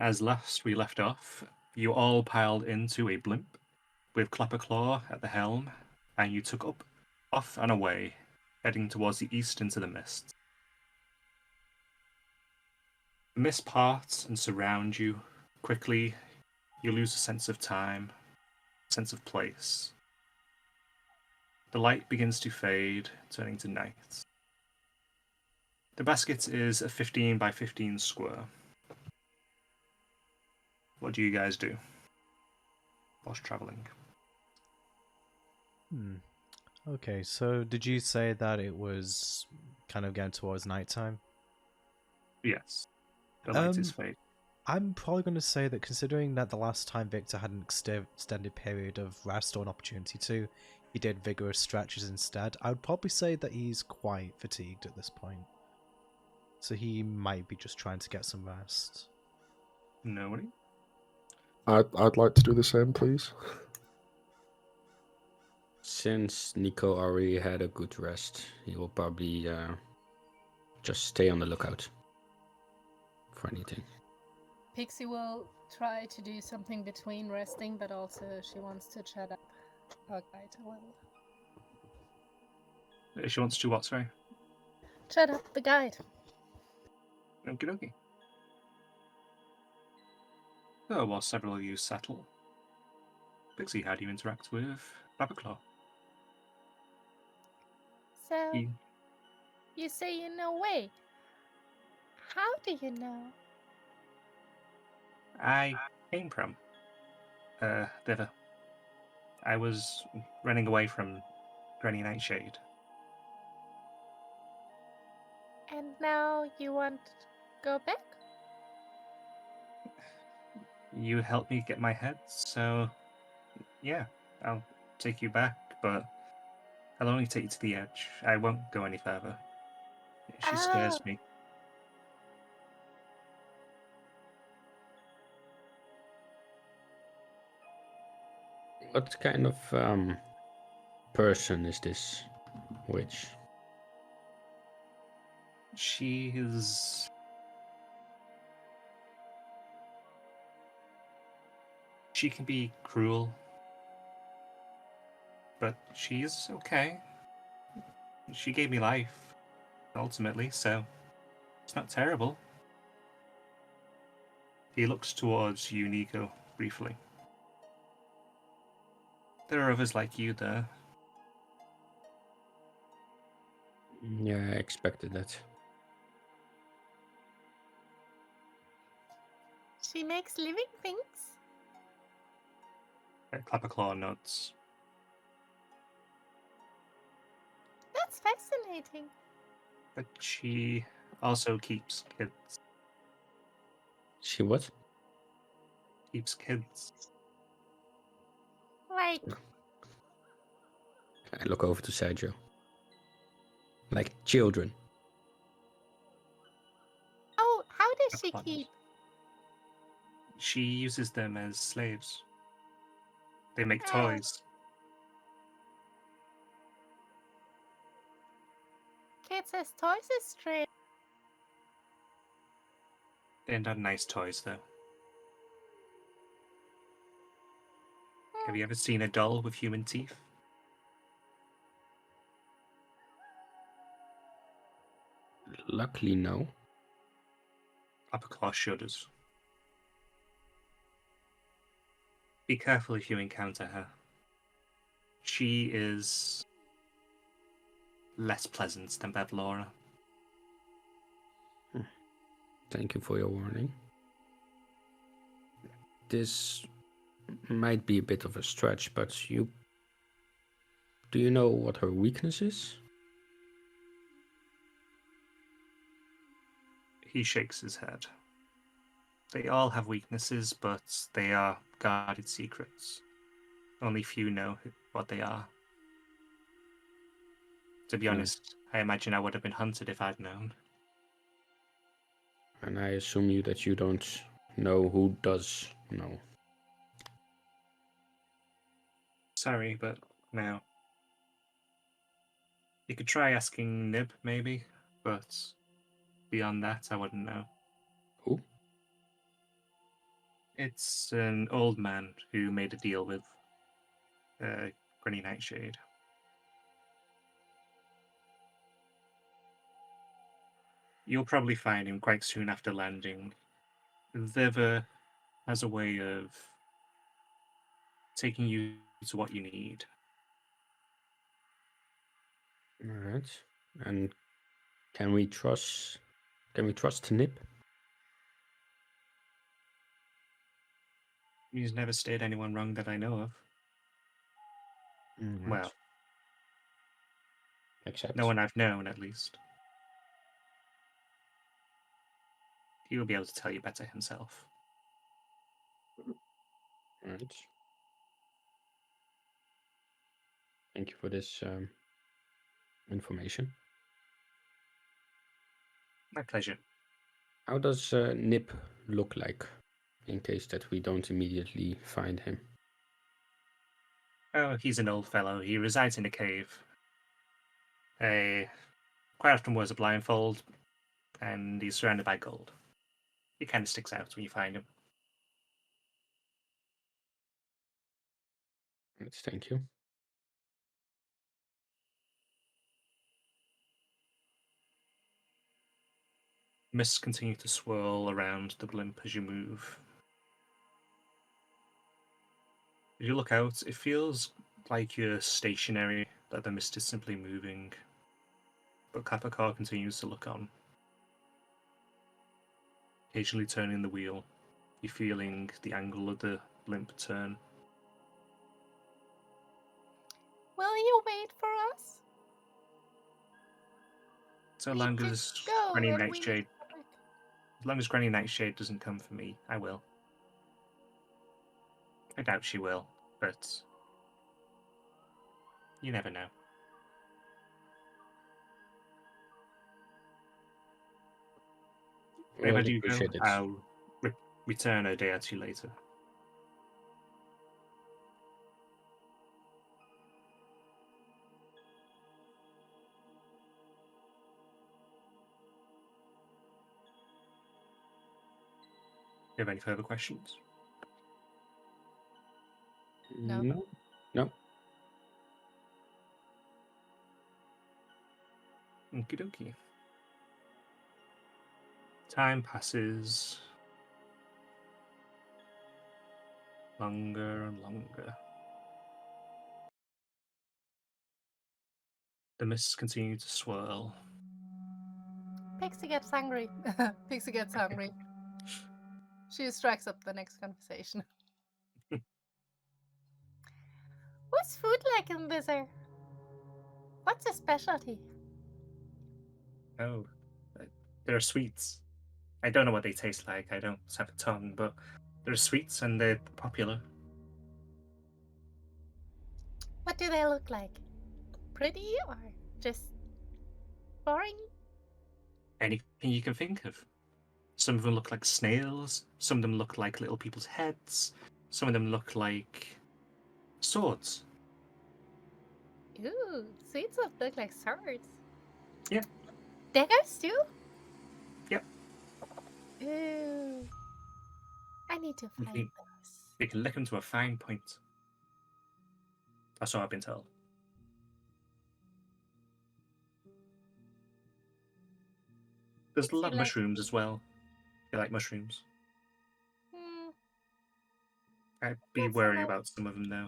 As last we left off, you all piled into a blimp with Clapperclaw at the helm, and you took up, off and away, heading towards the east into the mist. The mist parts and surround you. Quickly, you lose a sense of time, sense of place. The light begins to fade, turning to night. The basket is a 15 by 15 square. What do you guys do whilst traveling? Okay, so did you say that it was kind of getting towards nighttime? Yes, the light is fading. I'm probably going to say that considering that the last time Victor had an extended period of rest or an opportunity to, he did vigorous stretches instead, I would probably say that he's quite fatigued at this point. So he might be just trying to get some rest. Nobody? I'd like to do the same, please. Since Nico already had a good rest, he will probably just stay on the lookout for anything. Pixie will try to do something between resting, but also she wants to chat up our guide a little. She wants to what, sorry? Chat up the guide. Okie dokie. So, while several of you settle, Pixie, how do you interact with Clapperclaw? So, you say you know way. How do you know? I came from thither. I was running away from Granny Nightshade. And now you want to go back? You helped me get my head, so yeah, I'll take you back, but I'll only take you to the edge. I won't go any further. She scares me. What kind of person is this witch? She is... She can be cruel, but she's okay. She gave me life, ultimately, so it's not terrible. He looks towards you, Nico, briefly. There are others like you there. Yeah, I expected that. She makes living things? Clapperclaw nods. That's fascinating. But she also keeps kids. She what? Keeps kids. Like, I look over to Sergio. Like children. oh, how does she keep? She uses them as slaves. They make toys. Kids as toys is strange. They're not nice toys, though. Have you ever seen a doll with human teeth? Luckily, no. Clapperclaw shudders. Be careful if you encounter her. She is less pleasant than Bevlaura. Thank you for your warning. This might be a bit of a stretch, but do you know what her weakness is? He shakes his head. They all have weaknesses, but they are guarded secrets. Only few know what they are. To be honest, I imagine I would have been hunted if I'd known. And I assume that you don't know who does know. Sorry, but no. You could try asking Nib, maybe, but beyond that, I wouldn't know. Who? It's an old man who made a deal with Granny Nightshade. You'll probably find him quite soon after landing. Viver has a way of taking you to what you need. Alright. And can we trust Nip? He's never steered anyone wrong that I know of. Alright. Well, Except. no one I've known, at least. He will be able to tell you better himself. Alright. Thank you for this information. My pleasure. How does Nip look like, in case that we don't immediately find him? Oh, he's an old fellow. He resides in a cave. Quite often wears a blindfold, and he's surrounded by gold. He kind of sticks out when you find him. Yes, thank you. Mists continue to swirl around the blimp as you move. As you look out, it feels like you're stationary, that the mist is simply moving. But Kapakar continues to look on, occasionally turning the wheel. You're feeling the angle of the blimp turn. Will you wait for us? So We long need to as go, Granny and we need to Nightshade, come back. as long as Granny Nightshade doesn't come for me, I will. I doubt she will, but you never know. If Well, I I do go, appreciate it. I'll return a day or two later. Do you have any further questions? No. No. Okie dokie. Time passes longer and longer. The mists continue to swirl. Pixie gets hungry. Pixie gets hungry. She strikes up the next conversation. What's food like in Blizzard? What's a specialty? Oh, there are sweets. I don't know what they taste like. I don't have a tongue, but there are sweets and they're popular. What do they look like? Pretty or just boring? Anything you can think of. Some of them look like snails. Some of them look like little people's heads. Some of them look like swords. Ooh, sweets look like swords. Yeah. Daggers too? Yep. Ooh. I need to find You those. You can lick them to a fine point. That's what I've been told. There's a lot of mushrooms as well. You like mushrooms? Hmm, I'd be Not so wary much. about some of them though.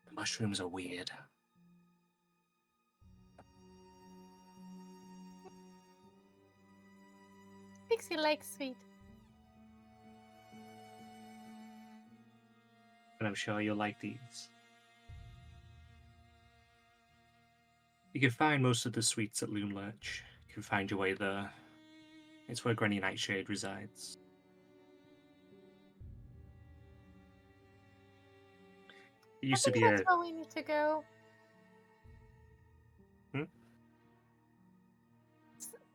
The mushrooms are weird. Pixie likes sweet. And I'm sure you'll like these. You can find most of the sweets at Loomlurch. You can find your way there. It's where Granny Nightshade resides. It I used to think be that's where we need to go. Hmm?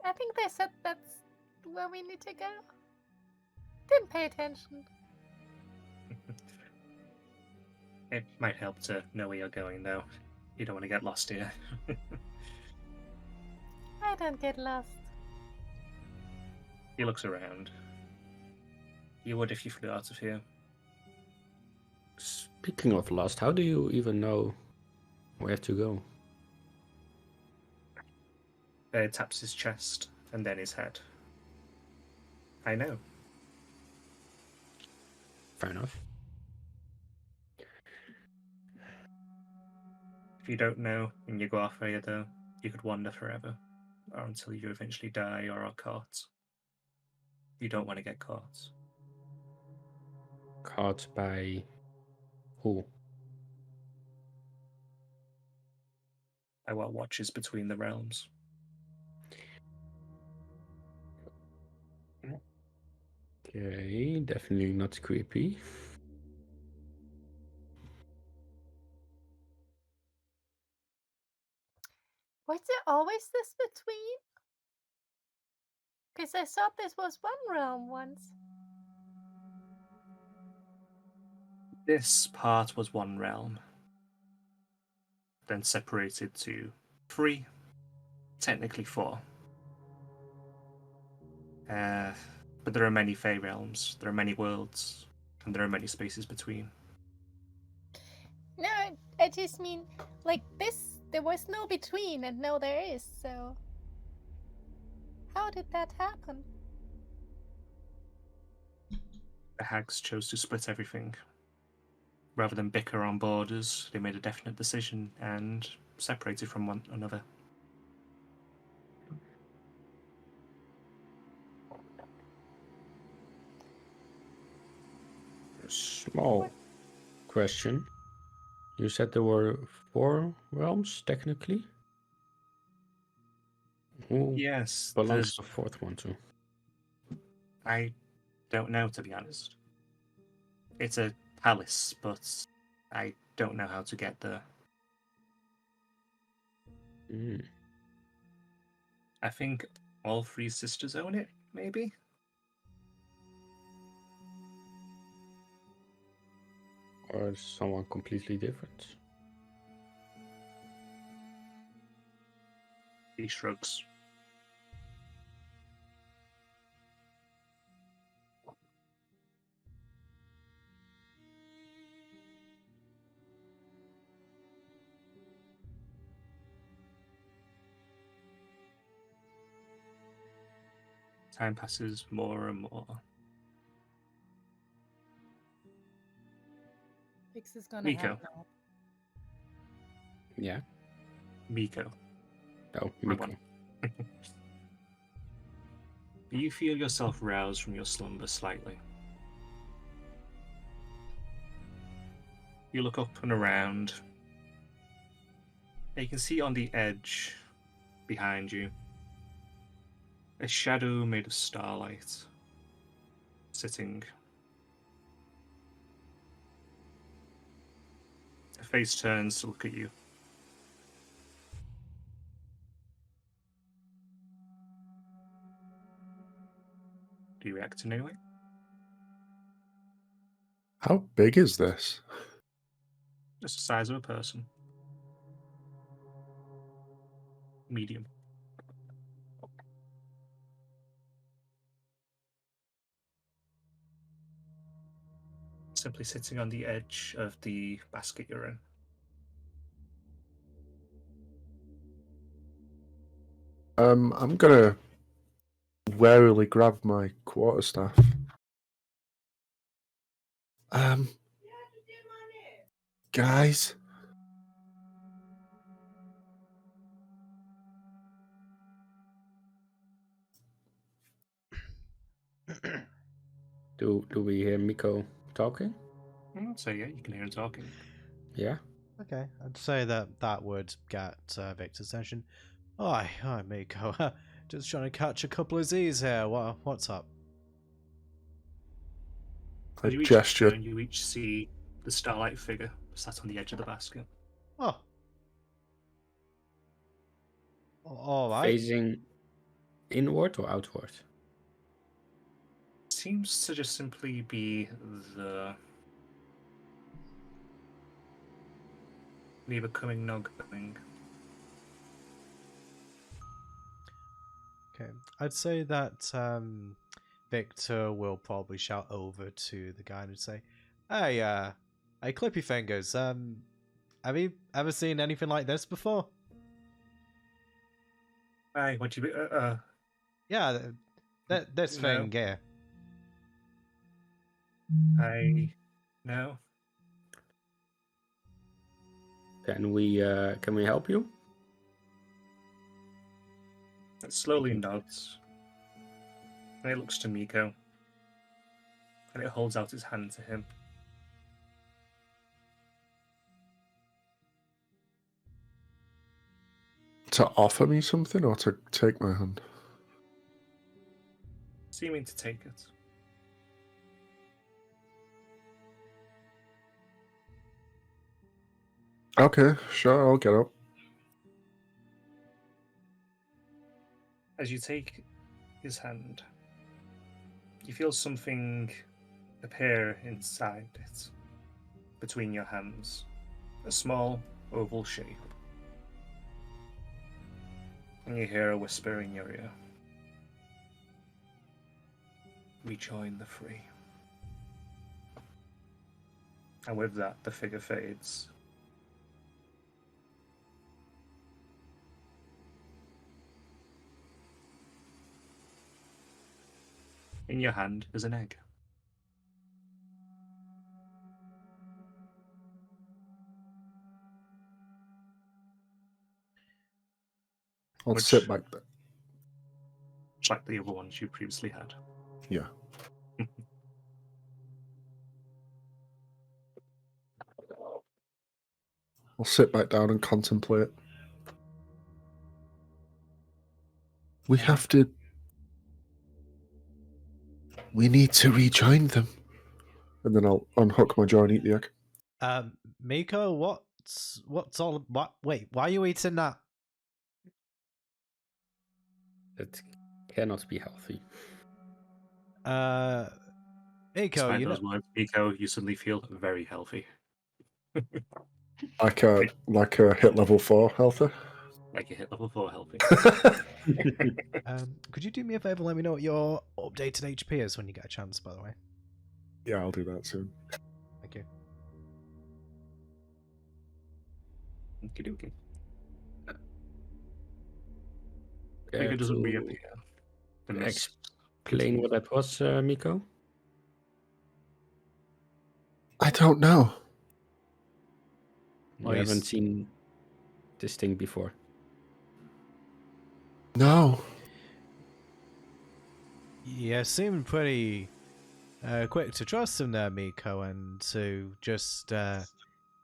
I think they said that's where we need to go. Didn't pay attention. It might help to know where you're going though. You don't want to get lost here. I don't get lost. He looks around. You would if you flew out of here. Speaking of lost, how do you even know where to go? Taps his chest and then his head. I know. Fair enough. If you don't know and you go off here, though, you could wander forever, or until you eventually die or are caught. You don't want to get caught. Caught by who? By what watches between the realms. Okay, definitely not creepy. Was there always this between? Because I thought this was one realm once. This part was one realm, then separated to 3, technically 4. But there are many Fey realms, there are many worlds, and there are many spaces between. No, I just mean, like this, there was no between, and now there is, so. How did that happen? The hags chose to split everything. Rather than bicker on borders, they made a definite decision and separated from one another. Small question. You said there were 4 realms, technically? Who Yes, belongs the 4th one to? I don't know, to be honest. It's a palace, but I don't know how to get there. I think all 3 sisters own it, maybe? Or someone completely different? He shrugs. Time passes more and more. Vix is gonna Miko. have now. Yeah. Miko. Oh, My Miko. one. You feel yourself roused from your slumber slightly. You look up and around. And you can see on the edge behind you a shadow made of starlight sitting. A face turns to look at you. Do you react in any way? How big is this? Just the size of a person. Medium. Simply sitting on the edge of the basket you're in. I'm gonna warily grab my quarterstaff. Guys, Do we hear Miko talking? So yeah, you can hear him talking. Yeah. Okay, I'd say that would get Victor's attention. Hi, Miko. Just trying to catch a couple of Z's here. What's up? I You each gesture. turn, you each see the starlight figure sat on the edge of the basket. Oh. All right. Facing inward or outward? Seems to just simply be the neither coming nor going. Okay, I'd say that Victor will probably shout over to the guy and say, "Hey, hey, Clippy Fingers, have you ever seen anything like this before?" Hey, what you be? Yeah, this No. thing here. No. Can we help you? It slowly nods. And it looks to Miko. And it holds out its hand to him. To offer me something or to take my hand? Seeming to take it. Okay, sure, I'll get up. As you take his hand, you feel something appear inside it, between your hands. A small, oval shape. And you hear a whisper in your ear. Rejoin the free. And with that, the figure fades. In your hand is an egg. I'll Which- sit back there. Like the other ones you previously had. Yeah. I'll sit back down and contemplate. We have to... We need to rejoin them. And then I'll unhook my jaw and eat the egg. Miko, what's all? What? Wait, why are you eating that? That cannot be healthy. Miko, Despite you know, those words, Miko, you suddenly feel very healthy. Like a hit level 4 healthy. Like you hit level 4 healthy. could you do me a favor? Let me know what your updated HP is when you get a chance. By the way, Yeah, I'll do that soon. thank you. Okie dokie. Care Miko doesn't to reappear. The mist explain what that was, Miko? I don't know. You Oh, you haven't s- seen this thing before. No. Yeah, seemed pretty quick to trust him there, Miko, and to just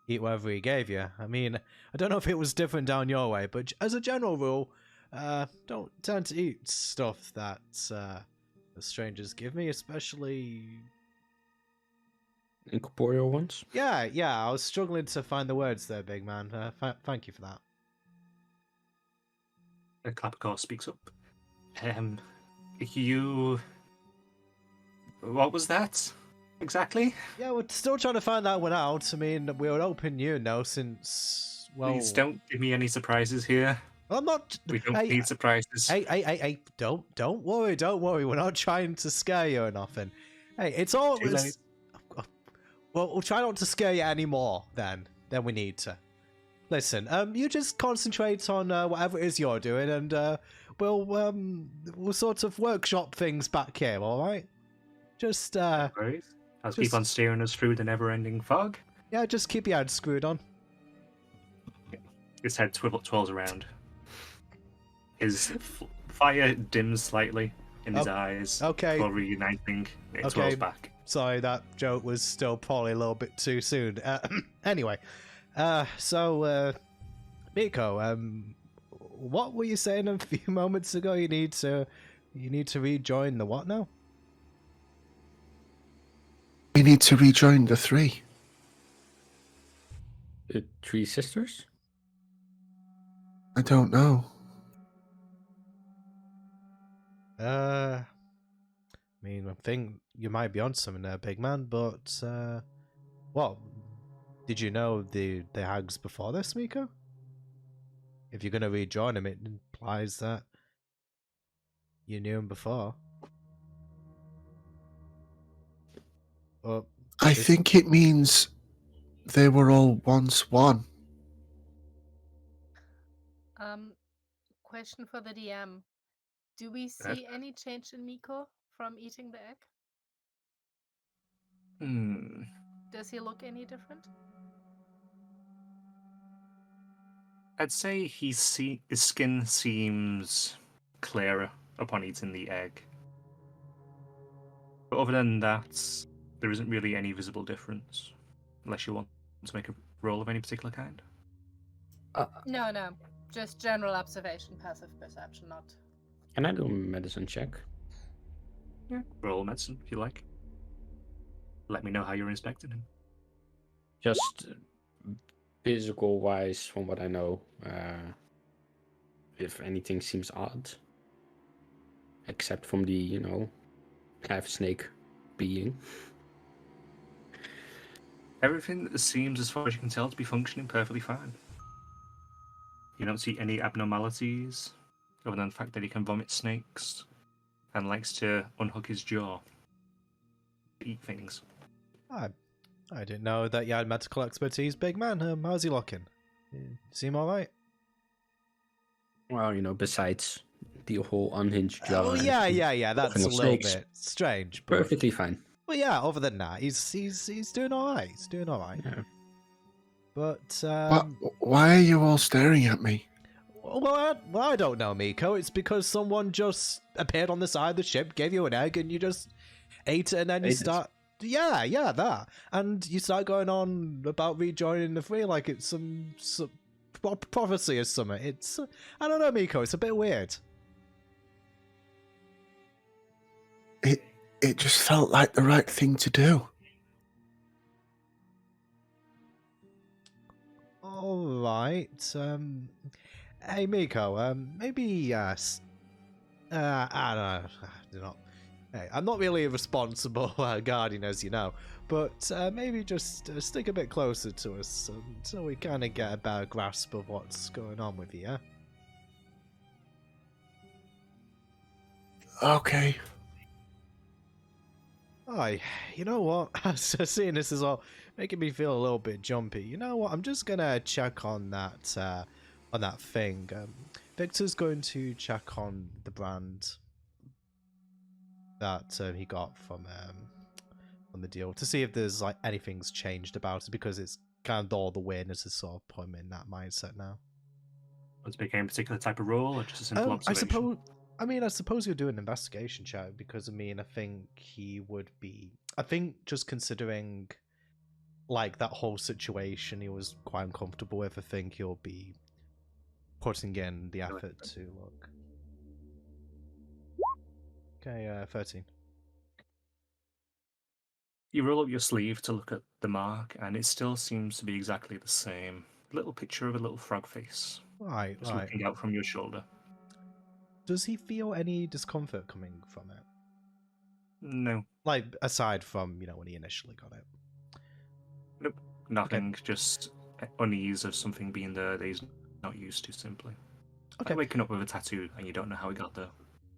eat whatever he gave you. I mean, I don't know if it was different down your way, but as a general rule, don't tend to eat stuff that the strangers give me, especially. Incorporeal ones? Yeah, I was struggling to find the words there, big man. Thank you for that. Clappercore speaks up. You... What was that? Exactly? Yeah, we're still trying to find that one out. I mean, we were hoping you know since, well... Please don't give me any surprises here. Well, I'm not... We don't Hey, need surprises. Hey, don't worry. We're not trying to scare you or nothing. Hey, it's all... Too late. Well, we'll try not to scare you any more than we need to. Listen, you just concentrate on whatever it is you're doing, and we'll sort of workshop things back here, all right? Just Worries. I'll keep just- on steering us through the never-ending fog. yeah, just keep your head screwed on. His head twirls around. His fire dims slightly in his eyes. Okay. Before reuniting, it Okay. twirls back. Sorry, that joke was still probably a little bit too soon. Anyway, so Miko, what were you saying a few moments ago? You need to rejoin the what now? We need to rejoin the 3. The three sisters? I don't know. I mean, I think you might be on something there, big man. But what? Did you know the hags before this, Miko? If you're gonna rejoin them, it implies that you knew him before. I think it means they were all once one. Question for the DM. Do we see any change in Miko from eating the egg? Does he look any different? I'd say his skin seems clearer upon eating the egg. But other than that, there isn't really any visible difference. Unless you want to make a roll of any particular kind. No. Just general observation, passive perception, not... Can I do a medicine check? Yeah. Roll medicine, if you like. Let me know how you're inspecting him. Just physical wise, from what I know, if anything seems odd, except from the, half snake being. Everything seems, as far as you can tell, to be functioning perfectly fine. You don't see any abnormalities, other than the fact that he can vomit snakes and likes to unhook his jaw to eat things. I didn't know that you had medical expertise, big man. How's he looking? You seem alright? Well, besides the whole unhinged jaw. Oh yeah. That's a little snakes. bit strange. But... Perfectly fine. Well, yeah. Other than that, he's doing alright. He's doing alright. Yeah. But Why are you all staring at me? well, I don't know, Miko. It's because someone just appeared on the side of the ship, gave you an egg, and you just ate it, and then you start. Yeah, that. And you start going on about rejoining the Free like it's some prophecy or something. It's, I don't know, Miko, it's a bit weird. It just felt like the right thing to do. Alright, hey Miko, maybe, I don't know, hey, I'm not really a responsible guardian, as you know, but maybe just stick a bit closer to us so we kind of get a better grasp of what's going on with you, yeah? Okay. Aye, you know what? Seeing this is all making me feel a little bit jumpy. You know what? I'm just gonna check on that thing. Victor's going to check on the brand that he got from the deal to see if there's like anything's changed about it, because it's kind of all the weirdness is sort of put him in that mindset now. Was it became a particular type of role or just a simple observation? I suppose you'll do an investigation check, because I think he would be. I think just considering like that whole situation, he was quite uncomfortable with. I think he'll be putting in the effort to look. Okay, 13. You roll up your sleeve to look at the mark, and it still seems to be exactly the same. Little picture of a little frog face. Right. Looking out from your shoulder. Does he feel any discomfort coming from it? No. Like, aside from, when he initially got it? Nope. Nothing. Okay. Just unease of something being there that he's not used to, simply. Okay. Like waking up with a tattoo and you don't know how it got there.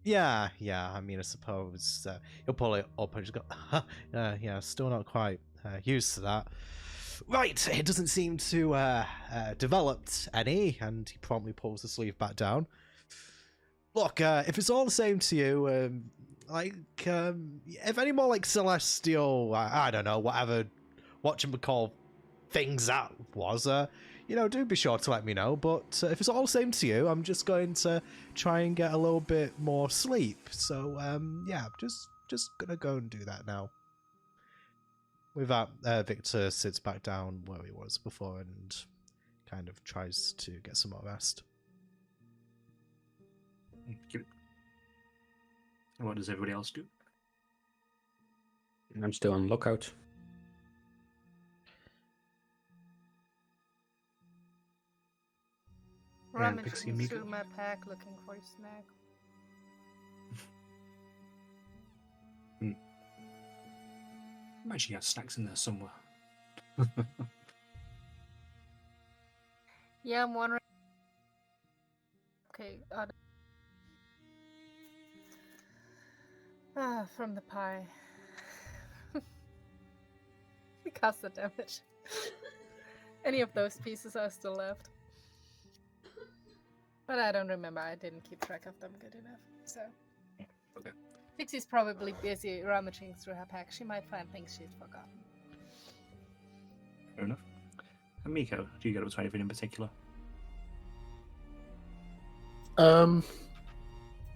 Yeah. I suppose he'll pull it up and just go, yeah, still not quite used to that. Right, it doesn't seem to developed any, and he promptly pulls the sleeve back down. Look, if it's all the same to you, if any more like celestial, I don't know, whatever, whatchamacall things that was, do be sure to let me know. But if it's all the same to you, I'm just going to try and get a little bit more sleep. So, yeah, just gonna go and do that now. With that, Victor sits back down where he was before and kind of tries to get some more rest. And what does everybody else do? I'm still on lookout. Rummaging through my pack looking for a snack. Imagine you have snacks in there somewhere. Yeah, I'm wondering. Okay, from the pie. cast the damage. Any of those pieces are still left. But I don't remember. I didn't keep track of them good enough. So. Okay. Pixie's probably busy rummaging through her pack. She might find things she's forgotten. Fair enough. And Miko, do you get up to anything in particular? I'm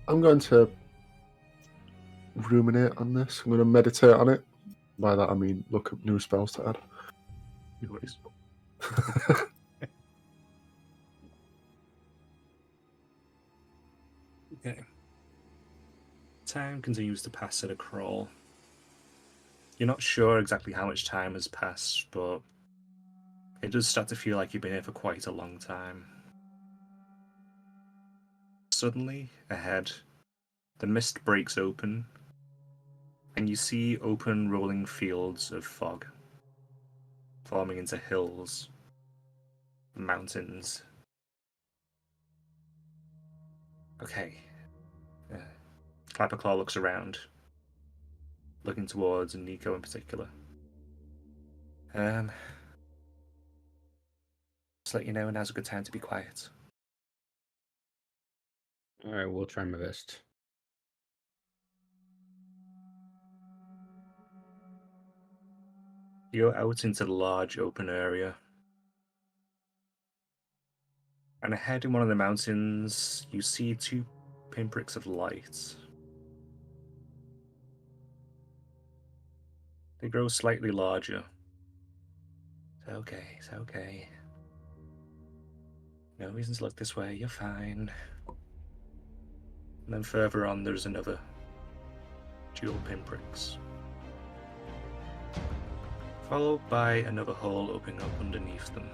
going to ruminate on this. I'm going to meditate on it. By that I mean look up new spells to add. No worries. Okay. Time continues to pass at a crawl. You're not sure exactly how much time has passed, but it does start to feel like you've been here for quite a long time. Suddenly, ahead, the mist breaks open, and you see open rolling fields of fog, forming into hills, mountains. Okay. Clapperclaw looks around, looking towards Nico in particular. Just let you know, now's a good time to be quiet. Alright, we'll try my best. You're out into the large open area. And ahead in one of the mountains, you see two pinpricks of light. They grow slightly larger. It's okay, it's okay. No reason to look this way, you're fine. And then further on, there's another dual pinpricks. Followed by another hole opening up underneath them.